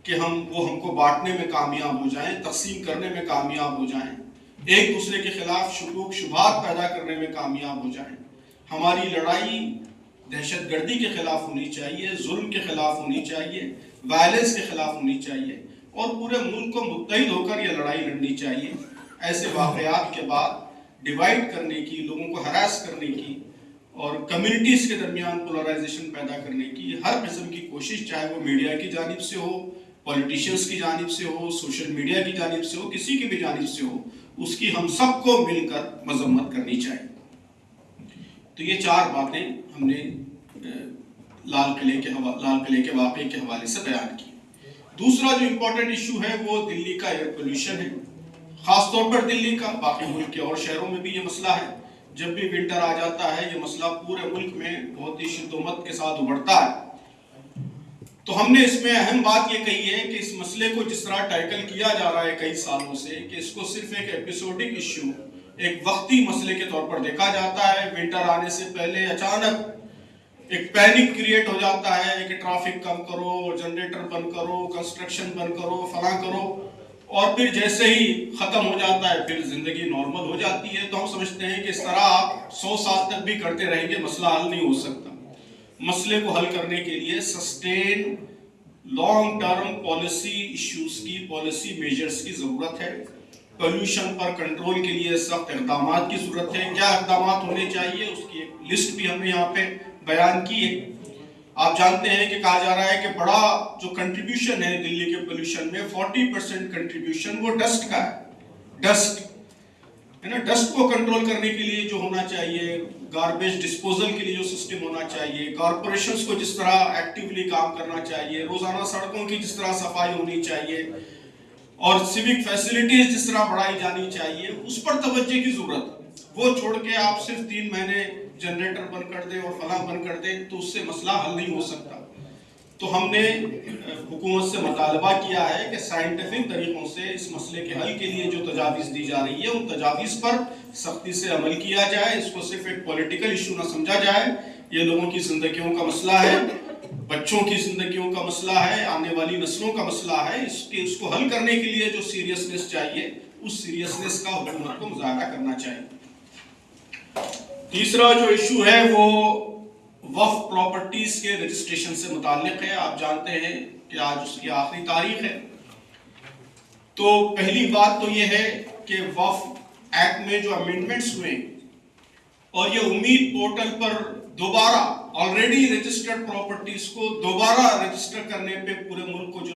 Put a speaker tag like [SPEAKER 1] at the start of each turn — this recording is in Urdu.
[SPEAKER 1] کہ ہم کو بانٹنے میں کامیاب ہو جائیں، تقسیم کرنے میں کامیاب ہو جائیں، ایک دوسرے کے خلاف شکوک شبہات پیدا کرنے میں کامیاب ہو جائیں۔ ہماری لڑائی دہشت گردی کے خلاف ہونی چاہیے، ظلم کے خلاف ہونی چاہیے، وائلنس کے خلاف ہونی چاہیے، اور پورے ملک کو متحد ہو کر یہ لڑائی لڑنی چاہیے۔ ایسے واقعات کے بعد ڈیوائیڈ کرنے کی، لوگوں کو ہراس کرنے کی اور کمیونٹیز کے درمیان پولرائزیشن پیدا کرنے کی ہر قسم کی کوشش، چاہے وہ میڈیا کی جانب سے ہو، پولیٹیشنز کی جانب سے ہو، سوشل میڈیا کی جانب سے ہو، کسی کی بھی جانب سے ہو، اس کی ہم سب کو مل کر مذمت کرنی چاہیے۔ تو یہ 4 باتیں ہم نے لال قلعے کے واقعے کے حوالے سے بیان کی۔ دوسرا جو امپورٹنٹ ایشو ہے وہ دلی کا ایئر پولیوشن ہے، خاص طور پر دلی کا، باقی ملک کے اور شہروں میں بھی یہ مسئلہ ہے۔ جب بھی ونٹر آ جاتا ہے یہ مسئلہ پورے ملک میں بہت ہی شدت کے ساتھ ابھرتا ہے۔ تو ہم نے اس میں اہم بات یہ کہی ہے کہ اس مسئلے کو جس طرح ٹیکل کیا جا رہا ہے کئی سالوں سے، کہ اس کو صرف ایک ایپیسوڈک ایشو، ایک وقتی مسئلے کے طور پر دیکھا جاتا ہے۔ ونٹر آنے سے پہلے اچانک ایک پینک کریٹ ہو جاتا ہے کہ ٹریفک کم کرو، جنریٹر بند کرو، کنسٹرکشن بند کرو، فلاں کرو، اور پھر جیسے ہی ختم ہو جاتا ہے پھر زندگی نارمل ہو جاتی ہے۔ تو ہم سمجھتے ہیں کہ اس طرح آپ 100 سال تک بھی کرتے رہیں گے مسئلہ حل نہیں ہو سکتا۔ مسئلے کو حل کرنے کے لیے sustain long term policy issues کی، پالیسی میجرز کی ضرورت ہے۔ پولوشن پر کنٹرول کے لیے سخت اقدامات کی ضرورت ہے۔ کیا اقدامات ہونے چاہیے اس کی ایک لسٹ بھی ہم نے یہاں پہ بیان کی ہے۔ آپ جانتے ہیں کہ کہا جا رہا ہے کہ بڑا جو کنٹریبیوشن ہے دلی کے پولوشن میں 40% کنٹریبیوشن وہ ڈسٹ کا ہے۔ ڈسٹ ہے نا، ڈسٹ کو کنٹرول کرنے کے لیے جو ہونا چاہیے، گاربیج ڈسپوزل کے لیے جو سسٹم ہونا چاہیے، کارپوریشنز کو جس طرح ایکٹیولی کام کرنا چاہیے، روزانہ سڑکوں کی جس طرح صفائی ہونی چاہیے، اور سیوک فیسلٹیز جس طرح بڑھائی جانی چاہیے، اس پر توجہ کی ضرورت ہے۔ وہ چھوڑ کے آپ صرف 3 مہینے جنریٹر بند کر دیں اور فلاں بند کر دیں تو اس سے مسئلہ حل نہیں ہو سکتا۔ تو ہم نے حکومت سے مطالبہ کیا ہے کہ سائنٹیفک طریقوں سے اس مسئلے کے حل کے لیے جو تجاویز دی جا رہی ہے ان تجاویز پر سختی سے عمل کیا جائے۔ اس کو صرف ایک پولیٹیکل ایشو نہ سمجھا جائے، یہ لوگوں کی زندگیوں کا مسئلہ ہے، بچوں کی زندگیوں کا مسئلہ ہے، آنے والی نسلوں کا مسئلہ ہے۔ اس کو حل کرنے کے لیے جو سیریسنس چاہیے اس سیریسنس کا حکومت کو مظاہرہ کرنا چاہیے۔ تیسرا جو ایشو ہے وہ وقف پراپرٹیز کے رجسٹریشن سے متعلق ہے۔ آپ جانتے ہیں کہ آج اس کی آخری تاریخ ہے۔ تو پہلی بات تو یہ ہے کہ وقف ایکٹ میں جو امینڈمنٹس ہوئے اور یہ امید پورٹل پر دوبارہ آلریڈی رجسٹرڈ پراپرٹیز کو دوبارہ رجسٹر کرنے پہ پورے ملک کو جو